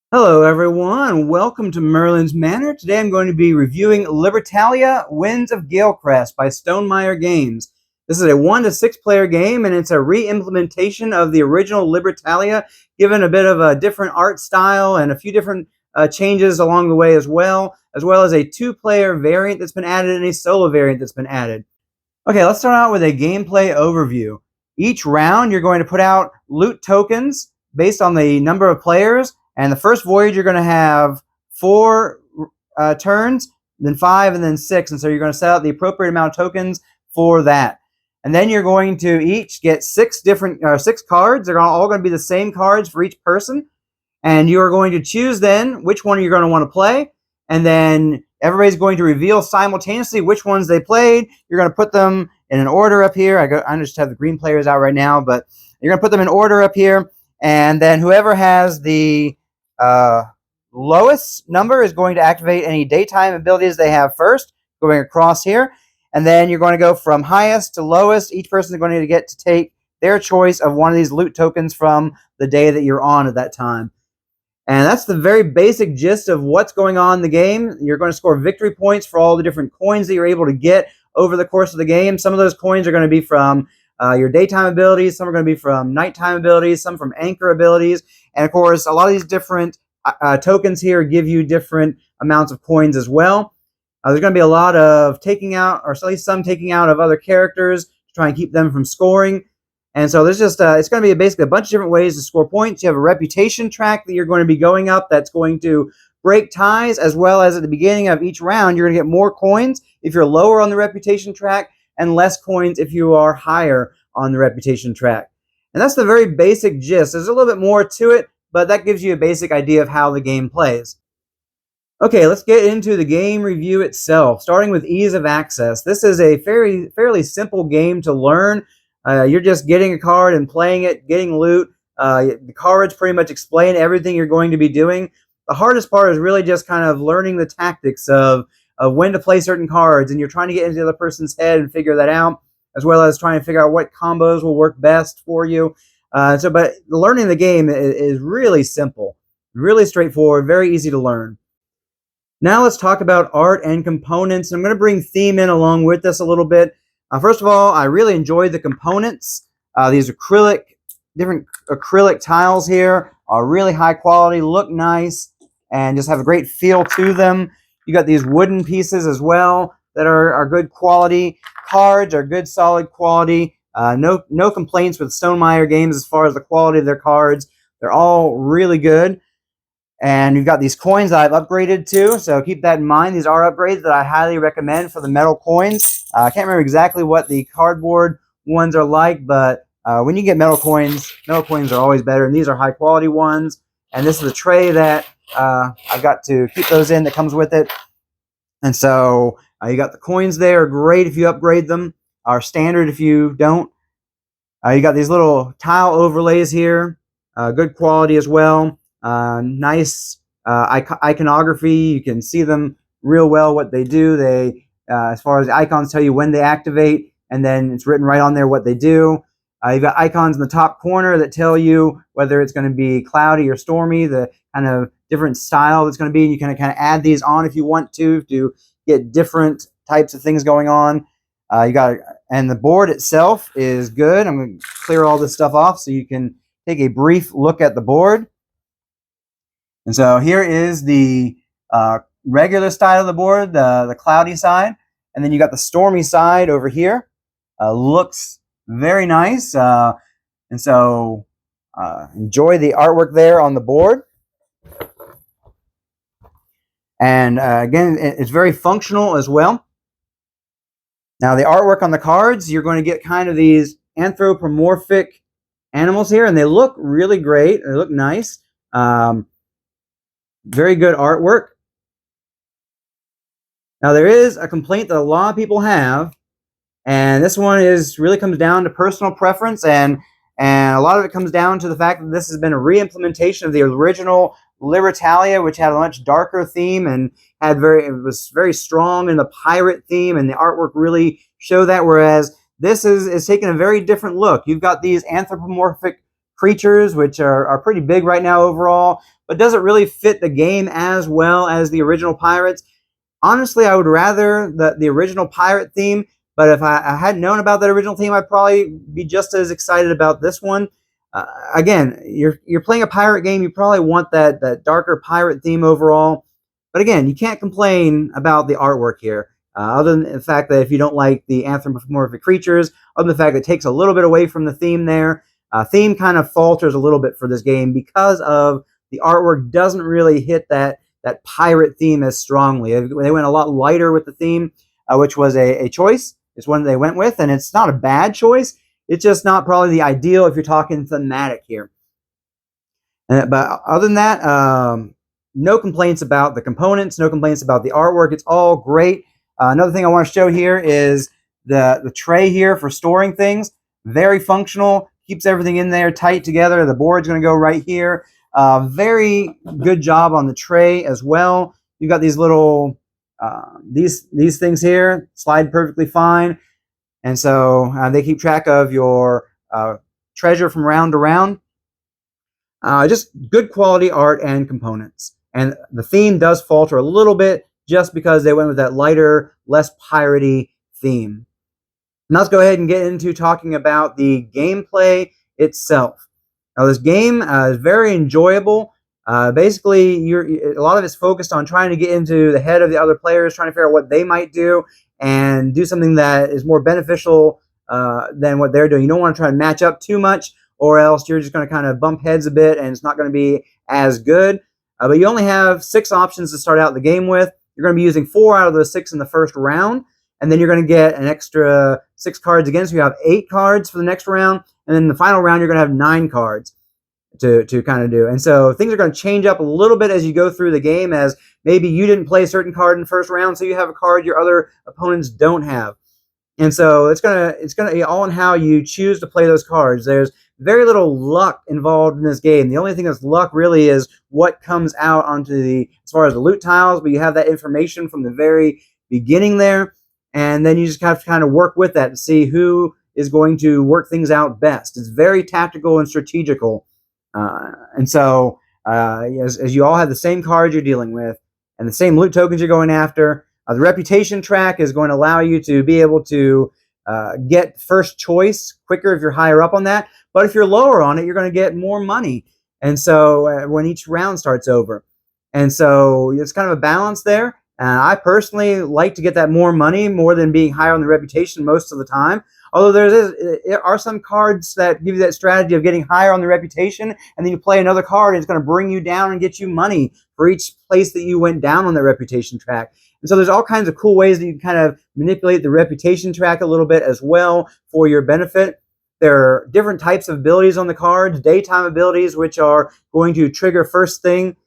Hello everyone, welcome to Merlin's Manor. Today I'm going to be reviewing Libertalia Winds of Galecrest by Stonemaier Games. This is a 1 to 6 player game and it's a re-implementation of the original Libertalia, given a bit of a different art style and a few different changes along the way as well as a 2-player variant that's been added and a solo variant that's been added. Okay, let's start out with a gameplay overview. Each round you're going to put out loot tokens based on the number of players. And the first voyage, you're going to have 4 turns, then 5, and then 6. And so you're going to set out the appropriate amount of tokens for that. And then you're going to each get 6 cards. They're all going to be the same cards for each person. And you are going to choose then which one you're going to want to play. And then everybody's going to reveal simultaneously which ones they played. You're going to put them in an order up here. I just have the green players out right now, but you're going to put them in order up here. And then whoever has the lowest number is going to activate any daytime abilities they have first, going across here. And then you're going to go from highest to lowest. Each person is going to get to take their choice of one of these loot tokens from the day that you're on at that time. And that's the very basic gist of what's going on in the game. You're going to score victory points for all the different coins that you're able to get over the course of the game. Some of those coins are going to be from your daytime abilities, some are going to be from nighttime abilities, some from anchor abilities, and of course a lot of these different tokens here give you different amounts of coins as well. There's going to be a lot of taking out, or at least some taking out of other characters to try and keep them from scoring. And so there's just it's going to be basically a bunch of different ways to score points. You have a reputation track that you're going to be going up that's going to break ties, as well as at the beginning of each round you're going to get more coins if you're lower on the reputation track and less coins if you are higher on the reputation track. And that's the very basic gist. There's a little bit more to it, but that gives you a basic idea of how the game plays. Okay, let's get into the game review itself, starting with ease of access. This is a fairly simple game to learn. You're just getting a card and playing it, getting loot. The cards pretty much explain everything you're going to be doing. The hardest part is really just kind of learning the tactics of when to play certain cards, and you're trying to get into the other person's head and figure that out, as well as trying to figure out what combos will work best for you. But learning the game is really simple, really straightforward, very easy to learn. Now let's talk about art and components. I'm going to bring theme in along with this a little bit. First of all, I really enjoyed the components. These different acrylic tiles here are really high quality, look nice, and just have a great feel to them. You got these wooden pieces as well that are good quality. Cards are good, solid quality. No complaints with Stonemaier Games as far as the quality of their cards. They're all really good. And you've got these coins that I've upgraded to, so keep that in mind. These are upgrades that I highly recommend for the metal coins. I can't remember exactly what the cardboard ones are like, but when you get metal coins are always better, and these are high quality ones. And this is a tray that I've got to keep those in that comes with it. And so you got the coins there, great if you upgrade them, are standard if you don't. You got these little tile overlays here, good quality as well. Nice iconography. You can see them real well what they do. They as far as the icons tell you when they activate, and then it's written right on there what they do. You've got icons in the top corner that tell you whether it's going to be cloudy or stormy, the kind of different style it's going to be, and you can kind of add these on if you want to get different types of things going on. And the board itself is good. I'm going to clear all this stuff off so you can take a brief look at the board. And so here is the regular side of the board, the cloudy side, and then you got the stormy side over here. Looks very nice, and so enjoy the artwork there on the board. And again, it's very functional as well. Now the artwork on the cards, you're going to get kind of these anthropomorphic animals here, and they look really great. They look nice. Very good artwork. Now there is a complaint that a lot of people have, and this one really comes down to personal preference, and a lot of it comes down to the fact that this has been a re-implementation of the original Libertalia, which had a much darker theme and it was very strong in the pirate theme, and the artwork really showed that, whereas this is taking a very different look. You've got these anthropomorphic creatures, which are pretty big right now overall, but doesn't really fit the game as well as the original Pirates. Honestly, I would rather the original pirate theme, but if I hadn't known about that original theme, I'd probably be just as excited about this one. Again, you're playing a pirate game, you probably want that darker pirate theme overall. But again, you can't complain about the artwork here. Other than the fact that if you don't like the anthropomorphic creatures, other than the fact that it takes a little bit away from the theme there, theme kind of falters a little bit for this game because of the artwork doesn't really hit that pirate theme as strongly. They went a lot lighter with the theme, which was a choice. It's one they went with, and it's not a bad choice. It's just not probably the ideal if you're talking thematic here. But other than that, no complaints about the components, no complaints about the artwork. It's all great. Another thing I want to show here is the tray here for storing things. Very functional, keeps everything in there tight together. The board's going to go right here. Very good job on the tray as well. You've got these little, these things here, slide perfectly fine. And so they keep track of your treasure from round to round. Just good quality art and components. And the theme does falter a little bit just because they went with that lighter, less piratey theme. Now let's go ahead and get into talking about the gameplay itself. Now this game is very enjoyable. Basically, a lot of it's focused on trying to get into the head of the other players, trying to figure out what they might do and do something that is more beneficial than what they're doing. You don't want to try to match up too much, or else you're just going to kind of bump heads a bit and it's not going to be as good. But you only have 6 options to start out the game with. You're going to be using 4 out of those 6 in the first round, and then you're going to get an extra 6 cards again, so you have 8 cards for the next round, and then in the final round you're going to have 9 cards to kind of do. And so things are going to change up a little bit as you go through the game, as maybe you didn't play a certain card in the first round, so you have a card your other opponents don't have. And so it's gonna be all in how you choose to play those cards. There's very little luck involved in this game. The only thing that's luck really is what comes out onto as far as the loot tiles, but you have that information from the very beginning there, and then you just have to kind of work with that to see who is going to work things out best. It's very tactical and strategical. And so as you all have the same cards you're dealing with and the same loot tokens you're going after, the reputation track is going to allow you to be able to get first choice quicker if you're higher up on that. But if you're lower on it, you're going to get more money. And so when each round starts over. And so it's kind of a balance there. And I personally like to get that more money more than being higher on the reputation most of the time. Although there are some cards that give you that strategy of getting higher on the reputation, and then you play another card and it's going to bring you down and get you money for each place that you went down on the reputation track. And so there's all kinds of cool ways that you can kind of manipulate the reputation track a little bit as well for your benefit. There are different types of abilities on the cards, daytime abilities, which are going to trigger first thing.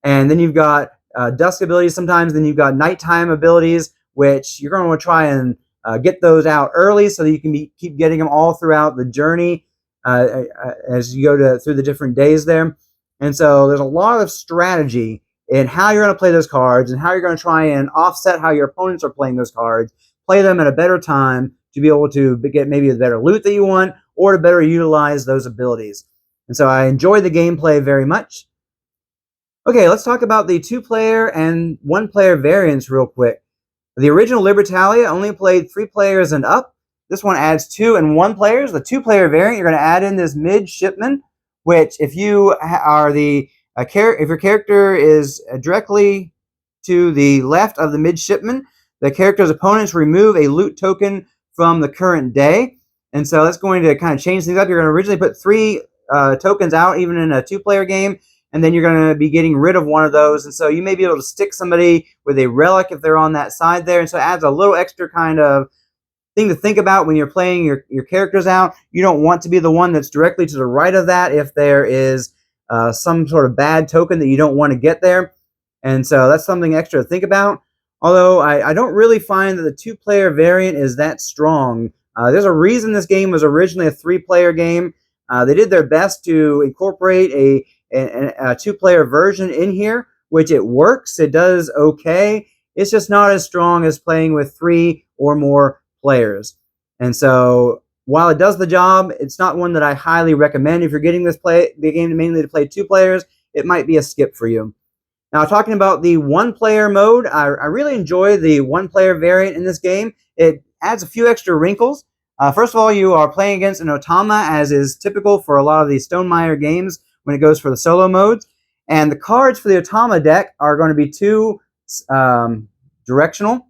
And then you've got dusk abilities sometimes. Then you've got nighttime abilities, which you're going to want to try and get those out early so that you can keep getting them all throughout the journey as you go through the different days there. And so there's a lot of strategy in how you're going to play those cards and how you're going to try and offset how your opponents are playing those cards, play them at a better time to be able to get maybe the better loot that you want or to better utilize those abilities. And so I enjoy the gameplay very much. Okay, let's talk about the 2-player and 1-player variants real quick. The original Libertalia only played 3 players and up. This one adds 2 and 1 players. The 2-player variant, you're going to add in this midshipman, which if you are if your character is directly to the left of the midshipman, the character's opponents remove a loot token from the current day. And so that's going to kind of change things up. You're going to originally put 3 tokens out, even in a 2-player game, and then you're going to be getting rid of one of those. And so you may be able to stick somebody with a relic if they're on that side there. And so it adds a little extra kind of thing to think about when you're playing your characters out. You don't want to be the one that's directly to the right of that if there is some sort of bad token that you don't want to get there. And so that's something extra to think about. Although I don't really find that the 2-player variant is that strong. There's a reason this game was originally a 3-player game. They did their best to incorporate a 2-player version in here, which it works. It does okay. It's just not as strong as playing with 3 or more players. And so while it does the job, it's not one that I highly recommend. If you're getting the game mainly to play 2 players, it might be a skip for you. Now, talking about the 1-player mode, I really enjoy the 1-player variant in this game. It adds a few extra wrinkles. First of all, you are playing against an automa, as is typical for a lot of the Stonemaier games when it goes for the solo modes. And the cards for the automa deck are going to be 2 bi-directional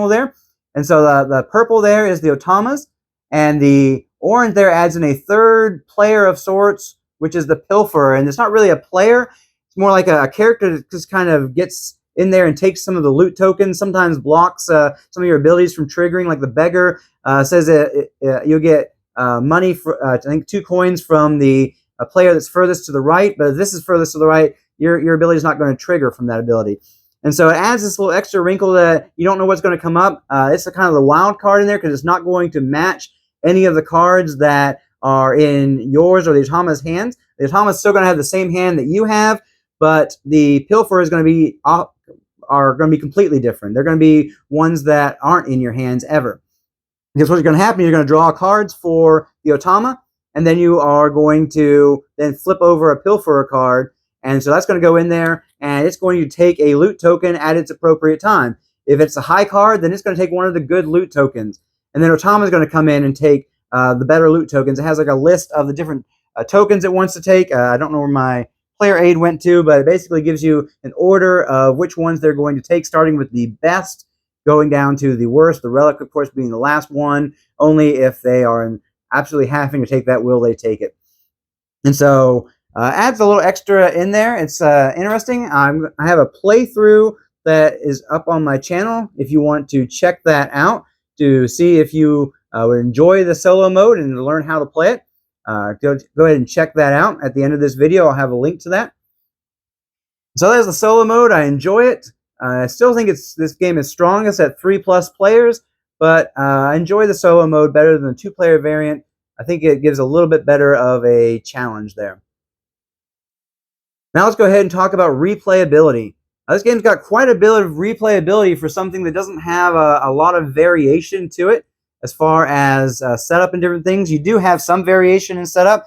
there. And so the purple there is the automas, and the orange there adds in a 3rd player of sorts, which is the pilferer. And it's not really a player. It's more like a character that just kind of gets in there and takes some of the loot tokens, sometimes blocks some of your abilities from triggering, like the beggar. Says that you'll get money for, I think, 2 coins from the player that's furthest to the right, but if this is furthest to the right, your ability is not going to trigger from that ability. And so it adds this little extra wrinkle that you don't know what's going to come up. It's kind of the wild card in there because it's not going to match any of the cards that are in yours or the automa's hands. The automa's still going to have the same hand that you have, but the pilfer is going to be completely different. They're going to be ones that aren't in your hands ever. Because what's going to happen, you're going to draw cards for the automa, and then you are going to then flip over a pilferer card, and so that's going to go in there, and it's going to take a loot token at its appropriate time. If it's a high card, then it's going to take one of the good loot tokens, and then automa is going to come in and take the better loot tokens. It has like a list of the different tokens it wants to take. I don't know where my player aid went to, but it basically gives you an order of which ones they're going to take, starting with the best, going down to the worst, the relic, of course, being the last one. Only if they are absolutely having to take that will they take it. And so adds a little extra in there. It's interesting. I have a playthrough that is up on my channel if you want to check that out to see if you would enjoy the solo mode and learn how to play it. Go ahead and check that out. At the end of this video, I'll have a link to that. So there's the solo mode. I enjoy it. I still think this game is strongest at 3+ players, but I enjoy the solo mode better than the 2-player variant. I think it gives a little bit better of a challenge there. Now let's go ahead and talk about replayability. This game's got quite a bit of replayability for something that doesn't have a lot of variation to it as far as setup and different things. You do have some variation in setup.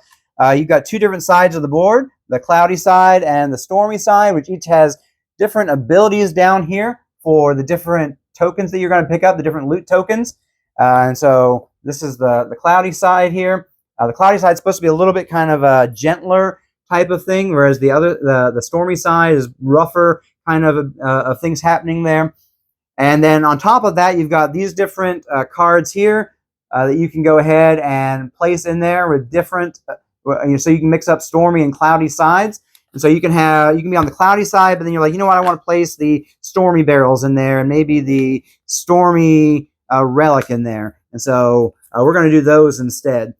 You've got 2 different sides of the board, the cloudy side and the stormy side, which each has different abilities down here for the different tokens that you're going to pick up, the different loot tokens. And so this is the cloudy side here. The cloudy side is supposed to be a little bit kind of a gentler type of thing, whereas the stormy side is rougher kind of things happening there. And then on top of that, you've got these different cards here that you can go ahead and place in there with different, so you can mix up stormy and cloudy sides. And so you can be on the cloudy side, but then you're like, you know what, I want to place the stormy barrels in there and maybe the stormy relic in there. And so we're going to do those instead.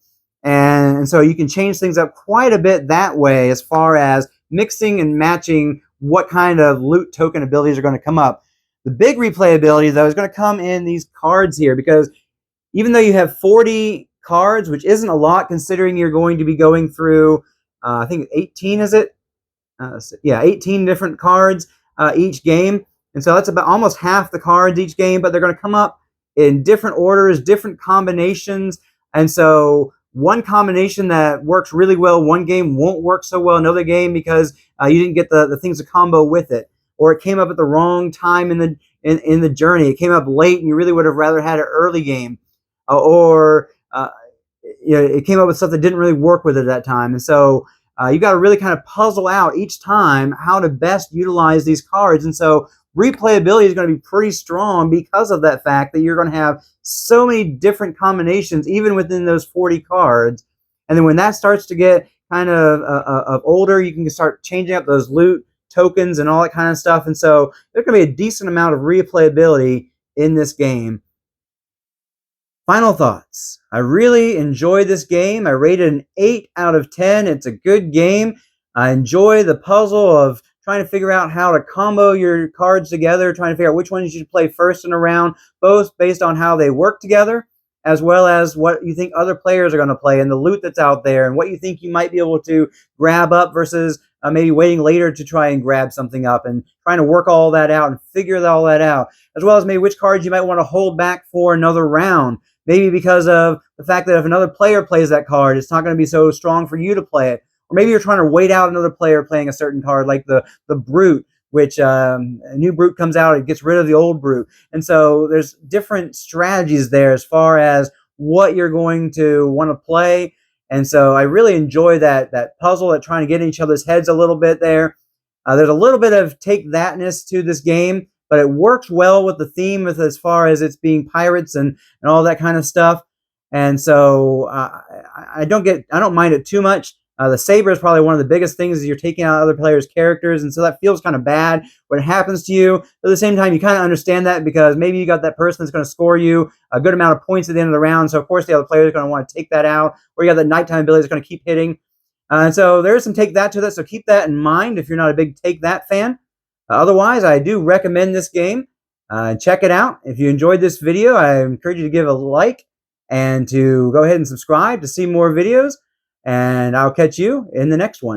And so you can change things up quite a bit that way as far as mixing and matching what kind of loot token abilities are going to come up. The big replayability, though, is going to come in these cards here, because even though you have 40 cards, which isn't a lot considering you're going to be going through, I think 18, is it? 18 different cards each game. And so that's about almost half the cards each game, but they're going to come up in different orders, different combinations. And so one combination that works really well one game won't work so well another game because you didn't get the things to combo with it, or it came up at the wrong time in the journey. It came up late and you really would have rather had an early game, or it came up with stuff that didn't really work with it at that time. And so you got to really kind of puzzle out each time how to best utilize these cards. And so replayability is going to be pretty strong because of that fact that you're going to have so many different combinations even within those 40 cards. And then when that starts to get kind of older, you can start changing up those loot tokens and all that kind of stuff. And so there's going to be a decent amount of replayability in this game. Final thoughts. I really enjoyed this game. I rated an 8 out of 10. It's a good game. I enjoy the puzzle of trying to figure out how to combo your cards together, trying to figure out which ones you should play first in a round, both based on how they work together, as well as what you think other players are going to play and the loot that's out there and what you think you might be able to grab up versus maybe waiting later to try and grab something up, and trying to work all that out and figure all that out, as well as maybe which cards you might want to hold back for another round. maybe because of the fact that if another player plays that card, it's not going to be so strong for you to play it. Or maybe you're trying to wait out another player playing a certain card, like the Brute, which a new Brute comes out, it gets rid of the old Brute. And so there's different strategies there as far as what you're going to want to play. And so I really enjoy that puzzle, at trying to get in each other's heads a little bit there. There's a little bit of take thatness to this game, but it works well with the theme as far as it's being pirates and all that kind of stuff. And so I don't mind it too much. The saber is probably one of the biggest things, is you're taking out other players' characters, and so that feels kind of bad when it happens to you. But at the same time, you kind of understand that, because maybe you got that person that's going to score you a good amount of points at the end of the round, so of course the other player is going to want to take that out, or you got that nighttime ability that's going to keep hitting. And so there's some take that to that, so keep that in mind if you're not a big take that fan. Otherwise, I do recommend this game. Check it out. If you enjoyed this video, I encourage you to give a like and to go ahead and subscribe to see more videos. And I'll catch you in the next one.